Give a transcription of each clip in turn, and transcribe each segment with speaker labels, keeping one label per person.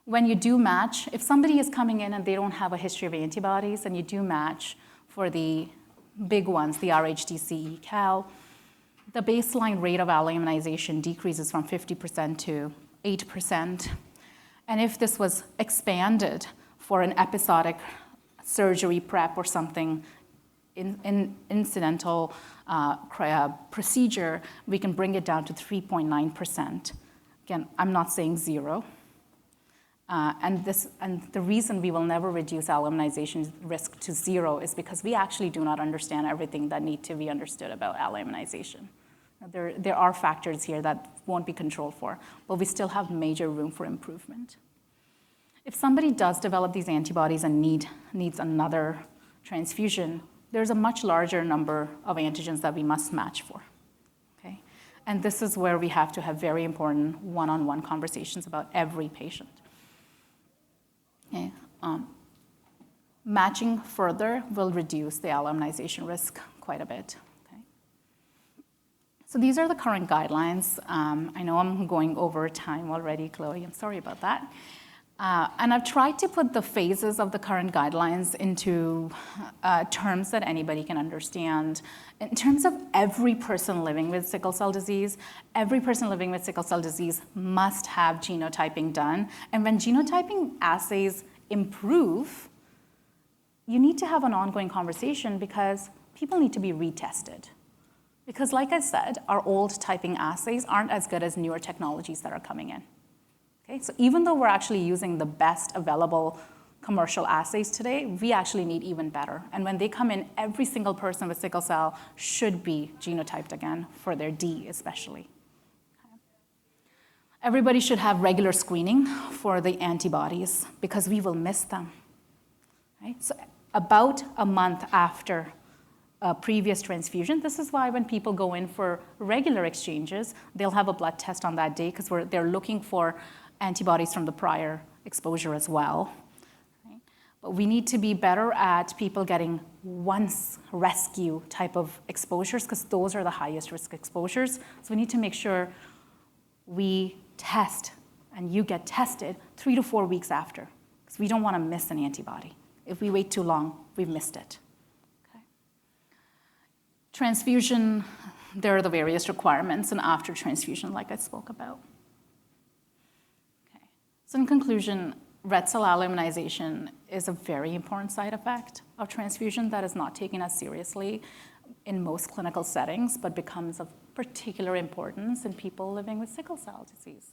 Speaker 1: when you do match, if somebody is coming in and they don't have a history of antibodies, and you do match for the big ones, the RHDC, CAL, the baseline rate of alloimmunization decreases from 50% to 8%. And if this was expanded for an episodic surgery prep or something, incidental procedure, we can bring it down to 3.9%. Again, I'm not saying zero. And the reason we will never reduce alloimmunization risk to zero is because we actually do not understand everything that need to be understood about alloimmunization. There are factors here that won't be controlled for, but we still have major room for improvement. If somebody does develop these antibodies and needs another transfusion, there's a much larger number of antigens that we must match for. Okay? And this is where we have to have very important one-on-one conversations about every patient. Okay. Matching further will reduce the alloimmunization risk quite a bit. Okay. So these are the current guidelines. I know I'm going over time already, Chloe. I'm sorry about that. And I've tried to put the phases of the current guidelines into terms that anybody can understand. In terms of every person living with sickle cell disease, every person living with sickle cell disease must have genotyping done. And when genotyping assays improve, you need to have an ongoing conversation because people need to be retested. Because like I said, our old typing assays aren't as good as newer technologies that are coming in. Okay, so even though we're actually using the best available commercial assays today, we actually need even better. And when they come in, every single person with sickle cell should be genotyped again for their D especially. Okay. Everybody should have regular screening for the antibodies because we will miss them. Right? So about a month after a previous transfusion, this is why when people go in for regular exchanges, they'll have a blood test on that day because they're looking for antibodies from the prior exposure as well. Right? But we need to be better at people getting once rescue type of exposures because those are the highest risk exposures. So we need to make sure we test and you get tested 3 to 4 weeks after because we don't want to miss an antibody. If we wait too long, we've missed it. Okay. Transfusion, there are the various requirements and after transfusion like I spoke about. So in conclusion, red cell alloimmunization is a very important side effect of transfusion that is not taken as seriously in most clinical settings, but becomes of particular importance in people living with sickle cell disease.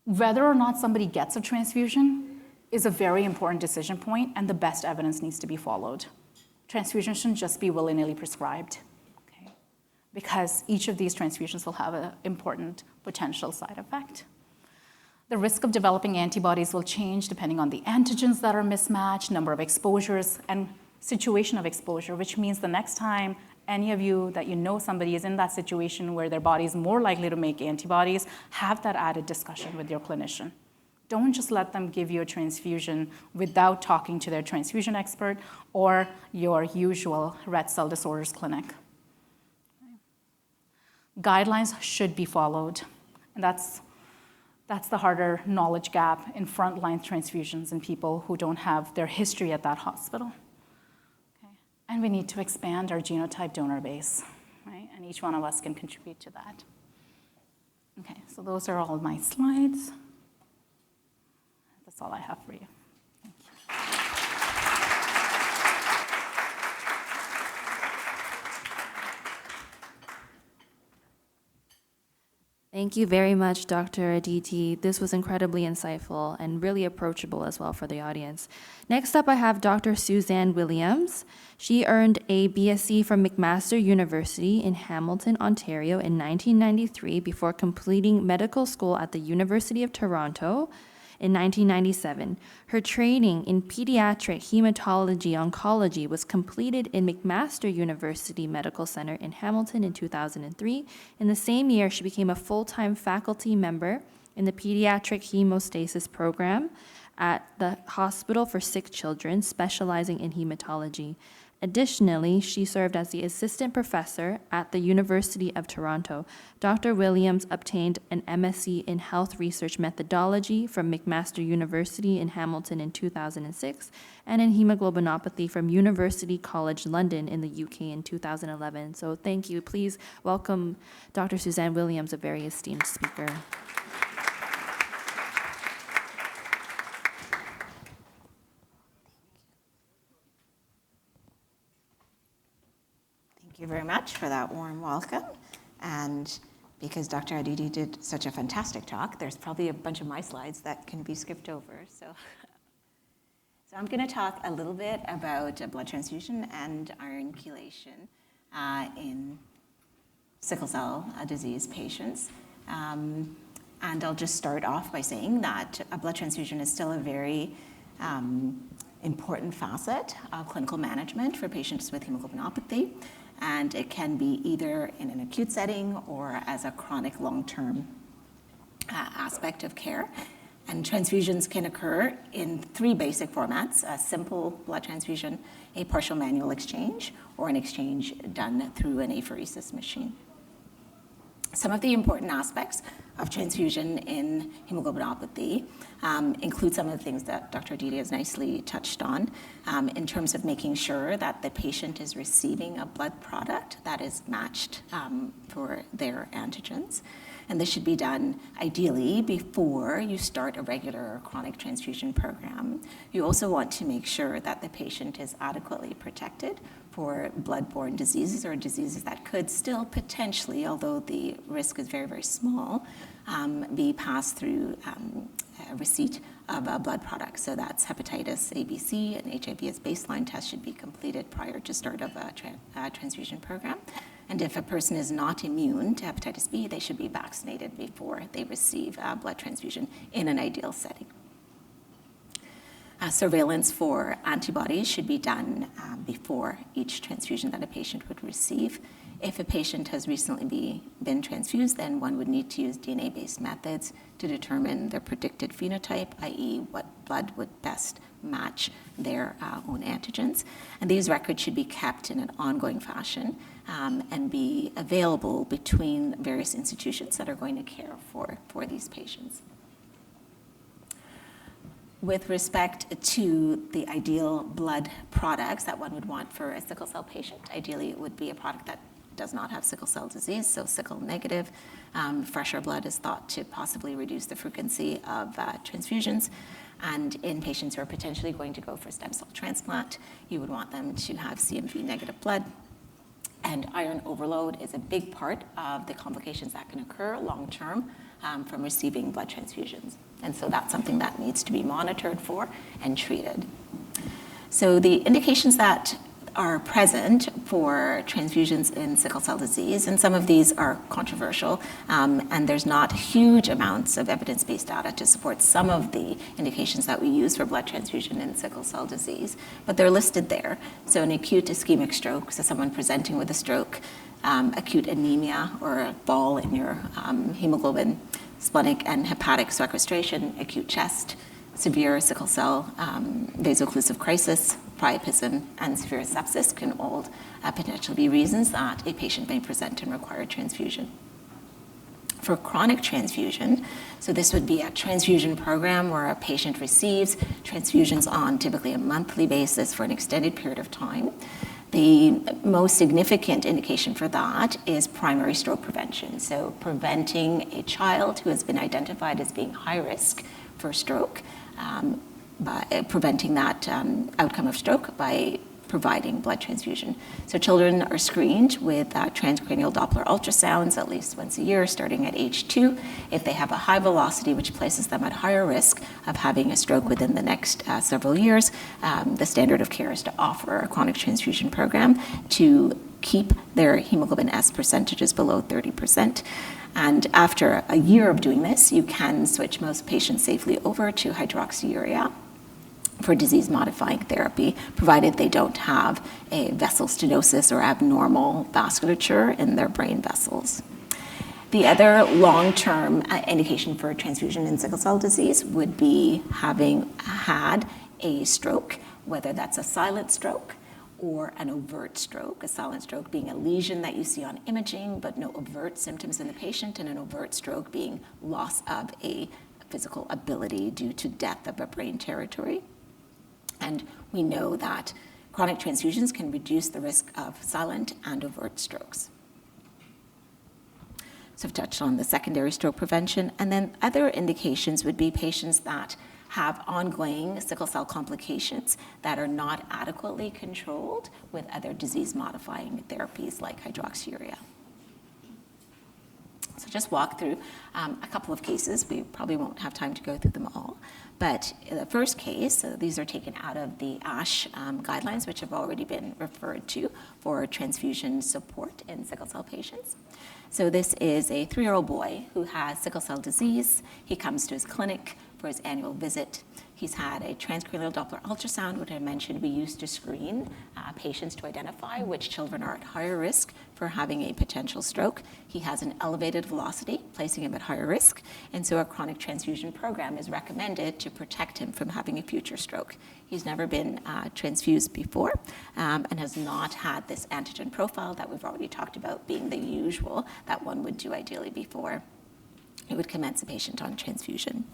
Speaker 1: Whether or not somebody gets a transfusion is a very important decision point, and the best evidence needs to be followed. Transfusion shouldn't just be willy-nilly prescribed, okay? Because each of these transfusions will have an important potential side effect. The risk of developing antibodies will change depending on the antigens that are mismatched, number of exposures, and situation of exposure, which means the next time any of you that you know somebody is in that situation where their body is more likely to make antibodies, have that added discussion with your clinician. Don't just let them give you a transfusion without talking to their transfusion expert or your usual red cell disorders clinic. Guidelines should be followed, and that's the harder knowledge gap in frontline transfusions in people who don't have their history at that hospital. Okay. And we need to expand our genotype donor base, right? And each one of us can contribute to that. Okay, so those are all my slides. That's all I have for you. Thank you.
Speaker 2: Thank you very much, Dr. Aditi. This was incredibly insightful and really approachable as well for the audience. Next up, I have Dr. Suzanne Williams. She earned a BSc from McMaster University in Hamilton, Ontario in 1993 before completing medical school at the University of Toronto in 1997. Her training in pediatric hematology oncology was completed in McMaster University Medical Center in Hamilton in 2003. In the same year, she became a full-time faculty member in the pediatric hemostasis program at the Hospital for Sick Children, specializing in hematology. Additionally, she served as the assistant professor at the University of Toronto. Dr. Williams obtained an MSc in Health Research Methodology from McMaster University in Hamilton in 2006 and in hemoglobinopathy from University College London in the UK in 2011. So thank you. Please welcome Dr. Suzanne Williams, a very esteemed speaker.
Speaker 3: Thank you very much for that warm welcome. And because Dr. Aditi did such a fantastic talk, there's probably a bunch of my slides that can be skipped over. So I'm going to talk a little bit about blood transfusion and iron chelation in sickle cell disease patients. And I'll just start off by saying that a blood transfusion is still a very important facet of clinical management for patients with hemoglobinopathy. And it can be either in an acute setting or as a chronic long-term aspect of care. And transfusions can occur in three basic formats: a simple blood transfusion, a partial manual exchange, or an exchange done through an apheresis machine. Some of the important aspects of transfusion in hemoglobinopathy include some of the things that Dr. Aditi has nicely touched on in terms of making sure that the patient is receiving a blood product that is matched for their antigens. And this should be done ideally before you start a regular or chronic transfusion program. You also want to make sure that the patient is adequately protected for blood-borne diseases or diseases that could still potentially, although the risk is very, very small, be passed through a receipt of a blood product. So that's hepatitis A, B, C, and HIV as baseline tests should be completed prior to start of a transfusion program. And if a person is not immune to hepatitis B, they should be vaccinated before they receive a blood transfusion in an ideal setting. Surveillance for antibodies should be done before each transfusion that a patient would receive. If a patient has recently been transfused, then one would need to use DNA-based methods to determine their predicted phenotype, i.e. what blood would best match their own antigens. And these records should be kept in an ongoing fashion and be available between various institutions that are going to care for these patients. With respect to the ideal blood products that one would want for a sickle cell patient, ideally it would be a product that does not have sickle cell disease, so sickle negative. Fresher blood is thought to possibly reduce the frequency of transfusions. And in patients who are potentially going to go for stem cell transplant, you would want them to have CMV negative blood. And iron overload is a big part of the complications that can occur long-term from receiving blood transfusions. And so that's something that needs to be monitored for and treated. So the indications that are present for transfusions in sickle cell disease, and some of these are controversial, and there's not huge amounts of evidence-based data to support some of the indications that we use for blood transfusion in sickle cell disease, but they're listed there. So an acute ischemic stroke, so someone presenting with a stroke, acute anemia or a fall in your hemoglobin, splenic and hepatic sequestration, acute chest, severe sickle cell vaso-occlusive crisis, priapism, and severe sepsis can all potentially be reasons that a patient may present and require transfusion. For chronic transfusion, so this would be a transfusion program where a patient receives transfusions on typically a monthly basis for an extended period of time. The most significant indication for that is primary stroke prevention. So preventing a child who has been identified as being high risk for stroke, by preventing that outcome of stroke by providing blood transfusion. So children are screened with transcranial Doppler ultrasounds at least once a year, starting at age 2. If they have a high velocity, which places them at higher risk of having a stroke within the next several years, the standard of care is to offer a chronic transfusion program to keep their hemoglobin S percentages below 30%. And after a year of doing this, you can switch most patients safely over to hydroxyurea for disease-modifying therapy, provided they don't have a vessel stenosis or abnormal vasculature in their brain vessels. The other long-term indication for transfusion in sickle cell disease would be having had a stroke, whether that's a silent stroke or an overt stroke, a silent stroke being a lesion that you see on imaging, but no overt symptoms in the patient, and an overt stroke being loss of a physical ability due to death of a brain territory. And we know that chronic transfusions can reduce the risk of silent and overt strokes. So I've touched on the secondary stroke prevention, and then other indications would be patients that have ongoing sickle cell complications that are not adequately controlled with other disease-modifying therapies like hydroxyurea. So just walk through a couple of cases. We probably won't have time to go through them all. But the first case, so these are taken out of the ASH guidelines, which have already been referred to for transfusion support in sickle cell patients. So this is a 3-year-old boy who has sickle cell disease. He comes to his clinic for his annual visit. He's had a transcranial Doppler ultrasound, which I mentioned we use to screen patients to identify which children are at higher risk for having a potential stroke. He has an elevated velocity, placing him at higher risk, and so a chronic transfusion program is recommended to protect him from having a future stroke. He's never been transfused before and has not had this antigen profile that we've already talked about being the usual that one would do ideally before he would commence a patient on transfusion.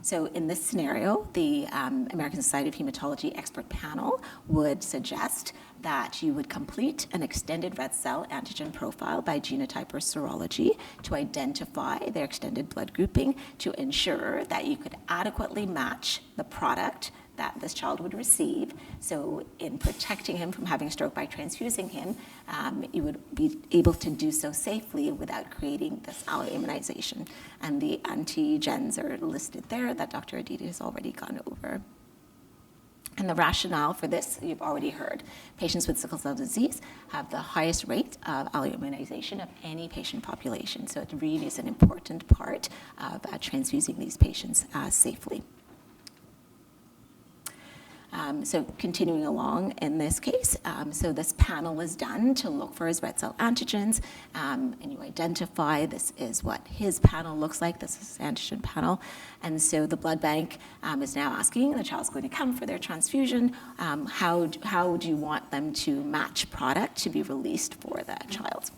Speaker 3: So in this scenario, the American Society of Hematology expert panel would suggest that you would complete an extended red cell antigen profile by genotype or serology to identify their extended blood grouping to ensure that you could adequately match the product that this child would receive. So in protecting him from having a stroke by transfusing him, you would be able to do so safely without creating this alloimmunization. And the antigens are listed there that Dr. Aditi has already gone over. And the rationale for this, you've already heard. Patients with sickle cell disease have the highest rate of alloimmunization of any patient population. So it really is an important part of transfusing these patients safely. So continuing along in this case, so this panel is done to look for his red cell antigens, and you identify this is what his panel looks like. This is his antigen panel. And so the blood bank is now asking, the child's going to come for their transfusion, how do you want them to match product to be released for the child?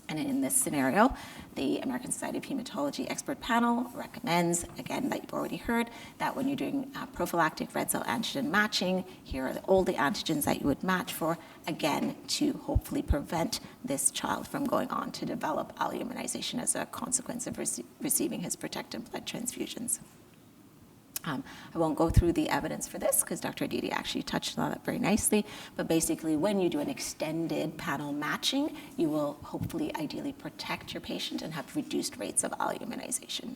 Speaker 3: And in this scenario, the American Society of Hematology expert panel recommends, again, that you've already heard, that when you're doing prophylactic red cell antigen matching, here are all the antigens that you would match for, again, to hopefully prevent this child from going on to develop alloimmunization as a consequence of receiving his protective blood transfusions. I won't go through the evidence for this because Dr. Aditi actually touched on it very nicely, but basically when you do an extended panel matching, you will hopefully ideally protect your patient and have reduced rates of alloimmunization.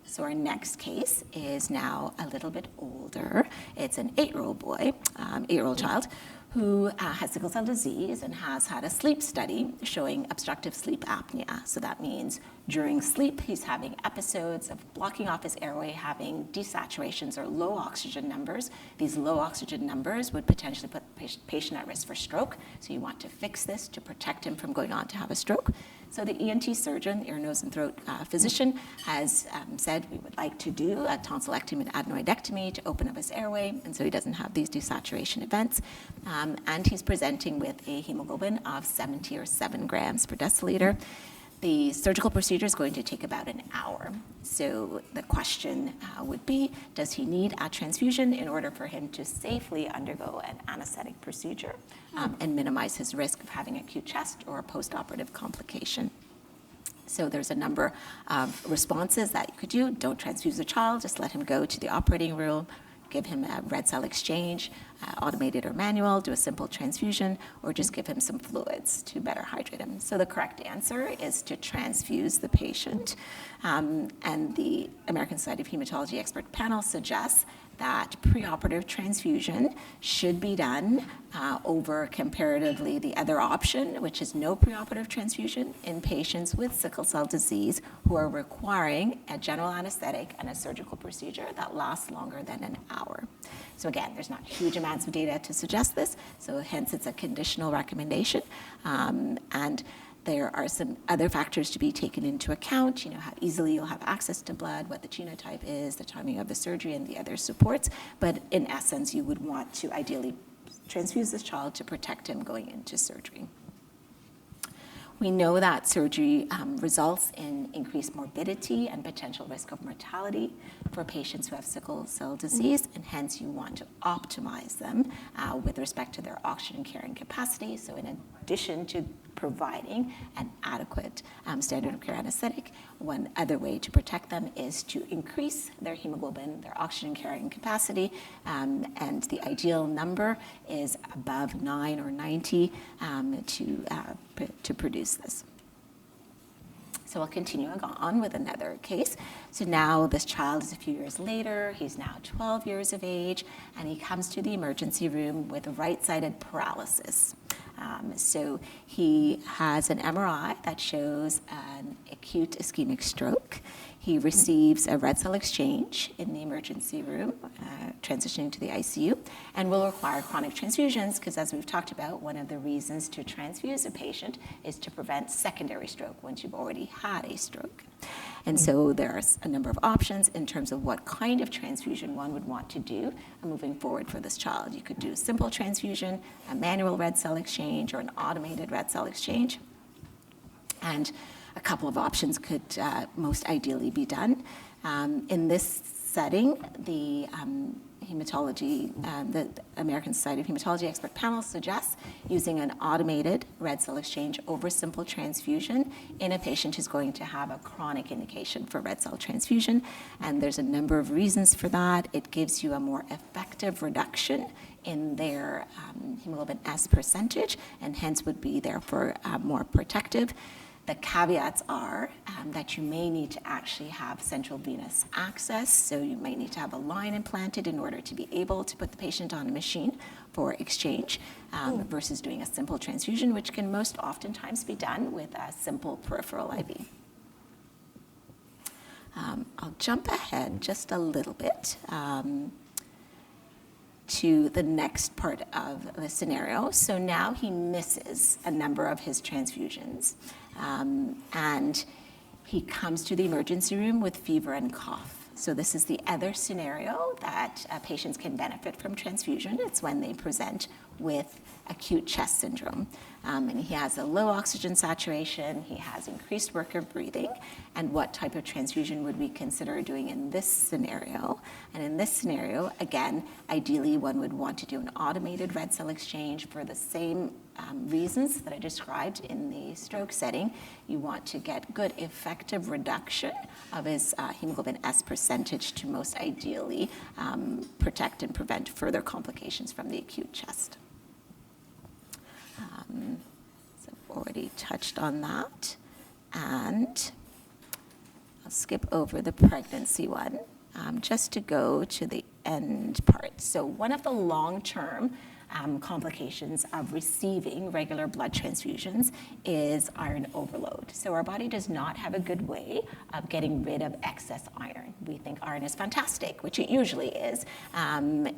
Speaker 3: So our next case is now a little bit older. It's an 8-year-old boy, 8-year-old child, who has sickle cell disease and has had a sleep study showing obstructive sleep apnea. So that means during sleep, he's having episodes of blocking off his airway, having desaturations or low oxygen numbers. These low oxygen numbers would potentially put the patient at risk for stroke. So you want to fix this to protect him from going on to have a stroke. So the ENT surgeon, ear, nose, and throat physician, has said we would like to do a tonsillectomy and adenoidectomy to open up his airway, and so he doesn't have these desaturation events. And he's presenting with a hemoglobin of 70 or 7 grams per deciliter. The surgical procedure is going to take about an hour. So the question would be, does he need a transfusion in order for him to safely undergo an anesthetic procedure and minimize his risk of having acute chest or a postoperative complication? So there's a number of responses that you could do. Don't transfuse the child, just let him go to the operating room, give him a red cell exchange, automated or manual, do a simple transfusion, or just give him some fluids to better hydrate him. So the correct answer is to transfuse the patient. And the American Society of Hematology expert panel suggests that preoperative transfusion should be done over comparatively the other option, which is no preoperative transfusion in patients with sickle cell disease who are requiring a general anesthetic and a surgical procedure that lasts longer than an hour. So again, there's not huge amounts of data to suggest this, so hence it's a conditional recommendation. And There are some other factors to be taken into account, how easily you'll have access to blood, what the genotype is, the timing of the surgery, and the other supports. But in essence, you would want to ideally transfuse this child to protect him going into surgery. We know that surgery results in increased morbidity and potential risk of mortality for patients who have sickle cell disease, and hence you want to optimize them with respect to their oxygen carrying capacity. So in addition to providing an adequate standard of care anesthetic, one other way to protect them is to increase their hemoglobin, their oxygen carrying capacity, and the ideal number is above 9 or 90 to produce this. So I'll continue on with another case. So now this child is a few years later, he's now 12 years of age, and he comes to the emergency room with right-sided paralysis. So he has an MRI that shows an acute ischemic stroke. He receives a red cell exchange in the emergency room, transitioning to the ICU, and will require chronic transfusions because, as we've talked about, one of the reasons to transfuse a patient is to prevent secondary stroke once you've already had a stroke. And so there's a number of options in terms of what kind of transfusion one would want to do moving forward for this child. You could do simple transfusion, a manual red cell exchange, or an automated red cell exchange. And a couple of options could most ideally be done. In this setting, the the American Society of Hematology expert panel suggests using an automated red cell exchange over simple transfusion in a patient who's going to have a chronic indication for red cell transfusion. And there's a number of reasons for that. It gives you a more effective reduction in their hemoglobin S percentage, and hence would be therefore more protective. The caveats are that you may need to actually have central venous access, so you might need to have a line implanted in order to be able to put the patient on a machine for exchange versus doing a simple transfusion, which can most oftentimes be done with a simple peripheral IV. I'll jump ahead just a little bit to the next part of the scenario. So now he misses a number of his transfusions. And he comes to the emergency room with fever and cough. So this is the other scenario that patients can benefit from transfusion. It's when they present with acute chest syndrome. And he has a low oxygen saturation, he has increased work of breathing, and what type of transfusion would we consider doing in this scenario? And in this scenario, again, ideally one would want to do an automated red cell exchange for the same reasons that I described in the stroke setting. You want to get good effective reduction of his hemoglobin S percentage to most ideally protect and prevent further complications from the acute chest. So I've already touched on that, and I'll skip over the pregnancy one just to go to the end part. So one of the long-term complications of receiving regular blood transfusions is iron overload. So our body does not have a good way of getting rid of excess iron. We think iron is fantastic, which it usually is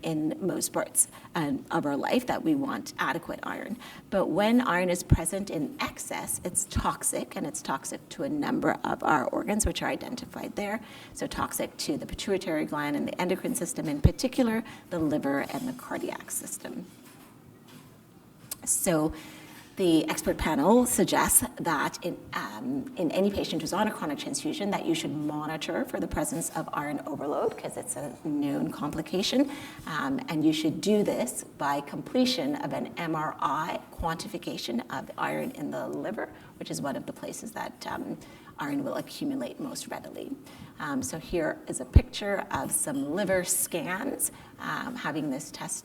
Speaker 3: in most parts of our life, that we want adequate iron. But when iron is present in excess, it's toxic, and it's toxic to a number of our organs, which are identified there. So toxic to the pituitary gland and the endocrine system in particular, the liver and the cardiac system. So the expert panel suggests that in any patient who's on a chronic transfusion that you should monitor for the presence of iron overload, because it's a known complication, and you should do this by completion of an MRI quantification of iron in the liver, which is one of the places that iron will accumulate most readily. So here is a picture of some liver scans having this test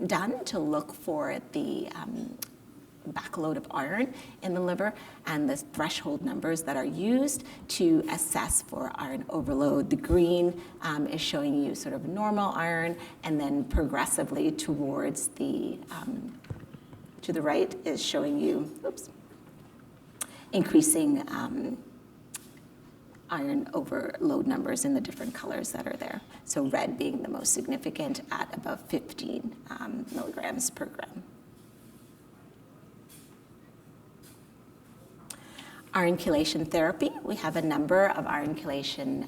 Speaker 3: done to look for the backload of iron in the liver and the threshold numbers that are used to assess for iron overload. The green is showing you sort of normal iron, and then progressively towards the, to the right is showing you, increasing iron overload numbers in the different colors that are there. So red being the most significant at above 15 milligrams per gram. Iron chelation therapy, we have a number of iron chelation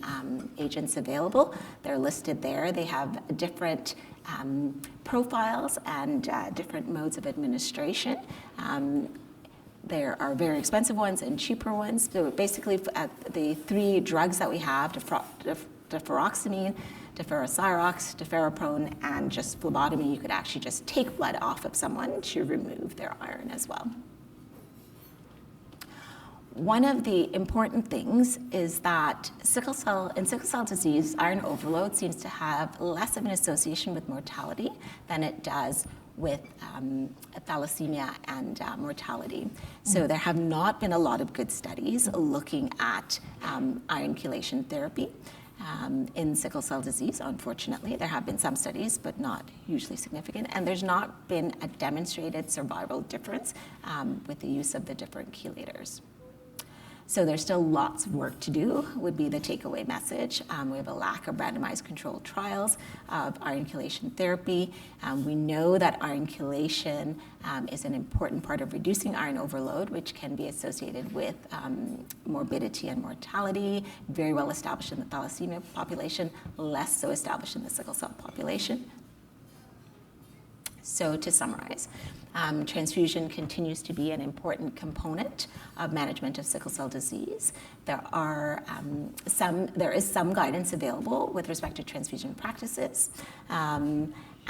Speaker 3: agents available. They're listed there. They have different profiles and different modes of administration. There are very expensive ones and cheaper ones. So basically, the three drugs that we have, deferoxamine, deferocyrox, deferoprone, and just phlebotomy, you could actually just take blood off of someone to remove their iron as well. One of the important things is that in sickle cell disease, iron overload seems to have less of an association with mortality than it does with thalassemia and mortality. So there have not been a lot of good studies looking at iron chelation therapy in sickle cell disease, unfortunately. There have been some studies, but not hugely significant. And there's not been a demonstrated survival difference with the use of the different chelators. So there's still lots of work to do, would be the takeaway message. We have a lack of randomized controlled trials of iron chelation therapy. We know that iron chelation is an important part of reducing iron overload, which can be associated with morbidity and mortality, very well established in the thalassemia population, less so established in the sickle cell population. So to summarize, transfusion continues to be an important component of management of sickle cell disease. There is some guidance available with respect to transfusion practices,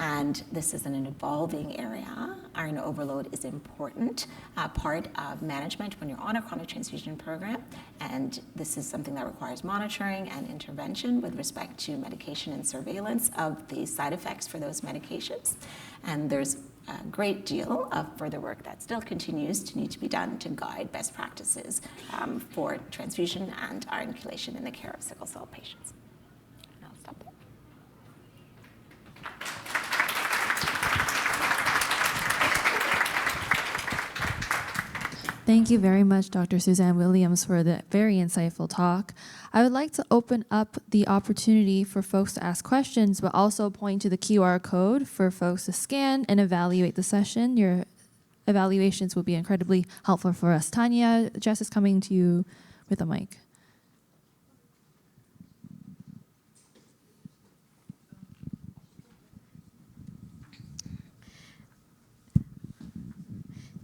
Speaker 3: and this is an evolving area. Iron overload is important part of management when you're on a chronic transfusion program, and this is something that requires monitoring and intervention with respect to medication and surveillance of the side effects for those medications. And there's a great deal of further work that still continues to need to be done to guide best practices for transfusion and iron chelation in the care of sickle cell patients. And I'll stop there.
Speaker 2: Thank you very much, Dr. Suzanne Williams, for the very insightful talk. I would like to open up the opportunity for folks to ask questions, but also point to the QR code for folks to scan and evaluate the session. Your evaluations will be incredibly helpful for us. Tanya, Jess is coming to you with a mic.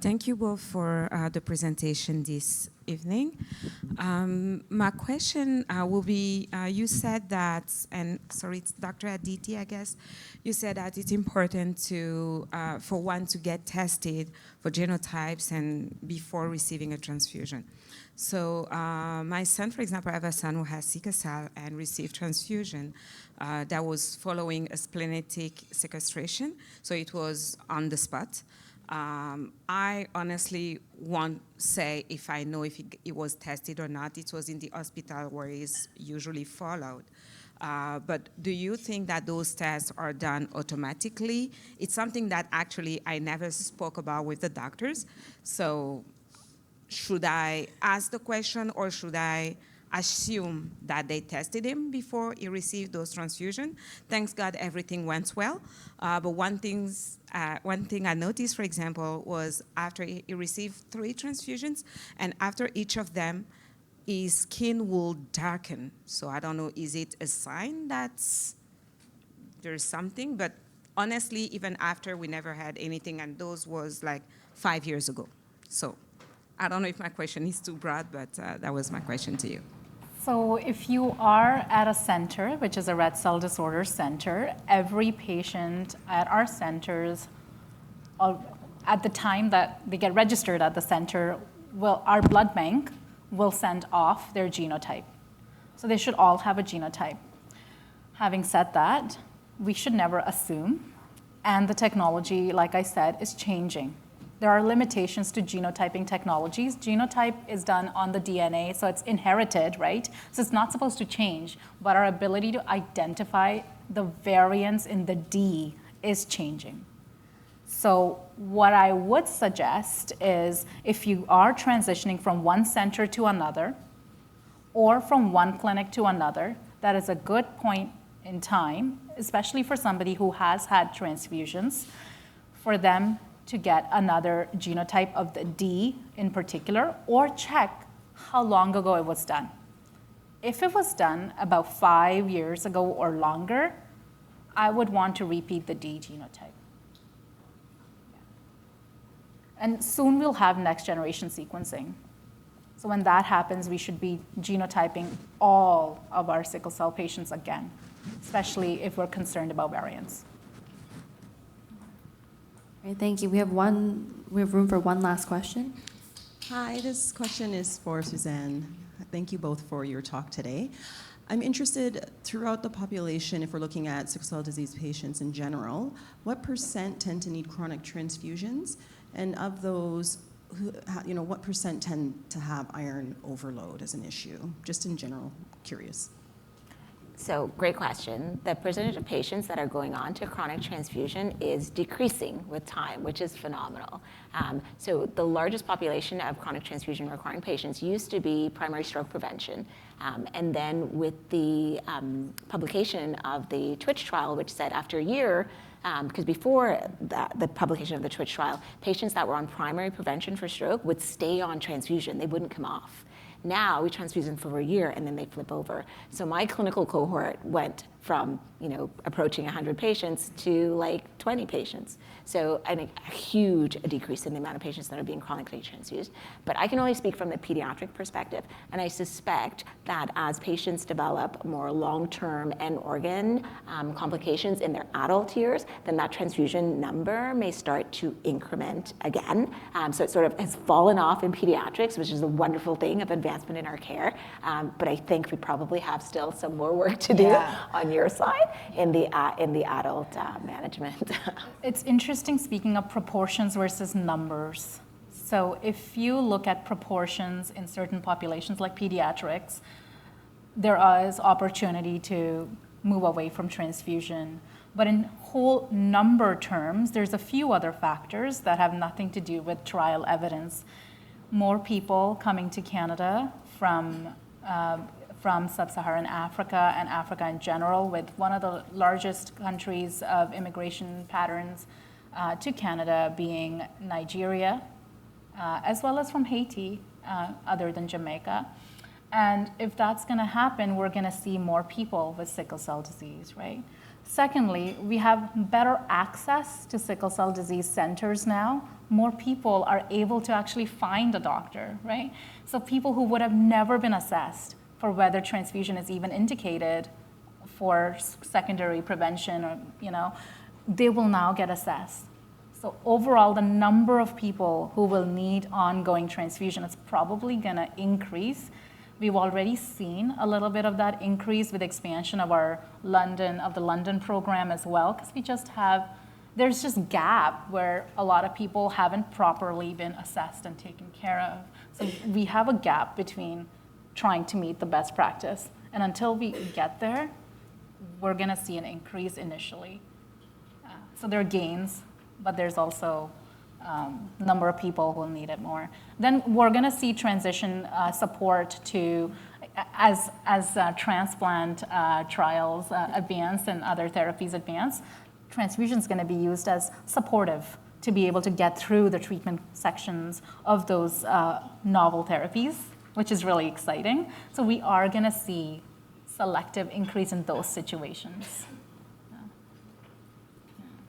Speaker 4: Thank you both for the presentation this evening. My question will be, you said that, and sorry, it's Dr. Aditi, I guess, you said that it's important to, for one to get tested for genotypes and before receiving a transfusion. So my son, for example, I have a son who has sickle cell and received transfusion that was following a splenetic sequestration, so it was on the spot. I honestly won't say if I know if it was tested or not. It was in the hospital where it's usually followed. But do you think that those tests are done automatically? It's something that actually I never spoke about with the doctors. So should I ask the question, or should I assume that they tested him before he received those transfusions? Thanks God everything went well. But one thing I noticed, for example, was after he received 3 transfusions, and after each of them, his skin will darken. So I don't know, is it a sign that there's something? But honestly, even after, we never had anything, and those was like 5 years ago. So I don't know if my question is too broad, but that was my question to you.
Speaker 1: So if you are at a center, which is a red cell disorder center, every patient at our centers, at the time that they get registered at the center, our blood bank will send off their genotype. So they should all have a genotype. Having said that, we should never assume, and the technology, like I said, is changing. There are limitations to genotyping technologies. Genotype is done on the DNA, so it's inherited, right? So it's not supposed to change, but our ability to identify the variants in the D is changing. So what I would suggest is if you are transitioning from one center to another or from one clinic to another, that is a good point in time, especially for somebody who has had transfusions, for them to get another genotype of the D in particular, or check how long ago it was done. If it was done about 5 years ago or longer, I would want to repeat the D genotype. And soon we'll have next generation sequencing. So when that happens, we should be genotyping all of our sickle cell patients again, especially if we're concerned about variants.
Speaker 2: Great, thank you. We have room for one last question.
Speaker 5: Hi, this question is for Suzanne. Thank you both for your talk today. I'm interested, throughout the population, if we're looking at sickle cell disease patients in general, what % tend to need chronic transfusions? And of those, what % tend to have iron overload as an issue? Just in general, curious.
Speaker 3: So great question. The percentage of patients that are going on to chronic transfusion is decreasing with time, which is phenomenal. So the largest population of chronic transfusion requiring patients used to be primary stroke prevention. And then with the publication of the Twitch trial, which said after a year, because before the publication of the Twitch trial, patients that were on primary prevention for stroke would stay on transfusion. They wouldn't come off. Now we transfuse them for a year and then they flip over. So my clinical cohort went from approaching 100 patients to like 20 patients. So I think a huge decrease in the amount of patients that are being chronically transfused. But I can only speak from the pediatric perspective, and I suspect that as patients develop more long-term end organ complications in their adult years, then that transfusion number may start to increment again. So it sort of has fallen off in pediatrics, which is a wonderful thing of advancement in our care. But I think we probably have still some more work to do on your side in the adult management.
Speaker 1: It's interesting speaking of proportions versus numbers. So if you look at proportions in certain populations like pediatrics, there is opportunity to move away from transfusion. But in whole number terms, there's a few other factors that have nothing to do with trial evidence. More people coming to Canada from sub-Saharan Africa and Africa in general, with one of the largest countries of immigration patterns to Canada being Nigeria, as well as from Haiti, other than Jamaica. And if that's gonna happen, we're gonna see more people with sickle cell disease, right? Secondly, we have better access to sickle cell disease centers now. More people are able to actually find a doctor, right? So people who would have never been assessed for whether transfusion is even indicated for secondary prevention, or they will now get assessed. So overall, the number of people who will need ongoing transfusion is probably gonna increase. We've already seen a little bit of that increase with expansion of the London program as well, because there's just gap where a lot of people haven't properly been assessed and taken care of. So we have a gap between trying to meet the best practice. And until we get there, we're gonna see an increase initially. So there are gains, but there's also number of people who will need it more. Then we're gonna see transition support to, as transplant trials advance and other therapies advance, transfusion is gonna be used as supportive to be able to get through the treatment sections of those novel therapies, which is really exciting. So we are gonna see selective increase in those situations.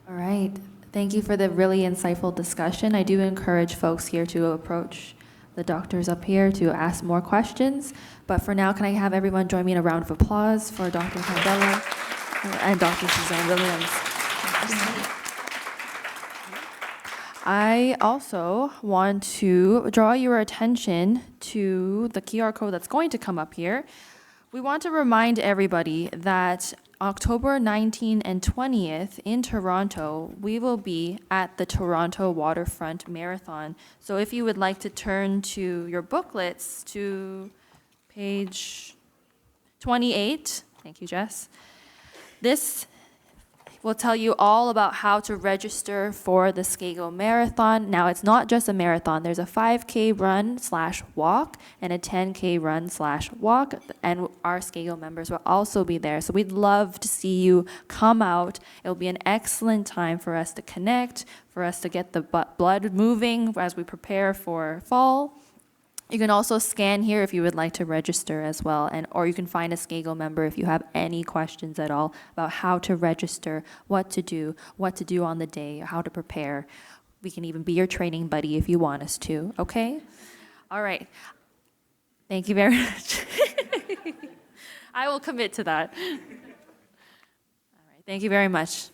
Speaker 2: All right. Thank you for the really insightful discussion. I do encourage folks here to approach the doctors up here to ask more questions. But for now, can I have everyone join me in a round of applause for Dr. Candela and Dr. Suzanne Williams? I also want to draw your attention to the QR code that's going to come up here. We want to remind everybody that October 19th and 20th in Toronto, we will be at the Toronto Waterfront Marathon. So if you would like to turn to your booklets to page 28, thank you, Jess. This will tell you all about how to register for the SCAGO Marathon. Now, it's not just a marathon. There's a 5K run/walk and a 10K run/walk, and our SCAGO members will also be there. So we'd love to see you come out. It'll be an excellent time for us to connect, for us to get the blood moving as we prepare for fall. You can also scan here if you would like to register as well, or you can find a SCAGO member if you have any questions at all about how to register, what to do on the day, how to prepare. We can even be your training buddy if you want us to, okay? All right. Thank you very much. I will commit to that. All right. Thank you very much.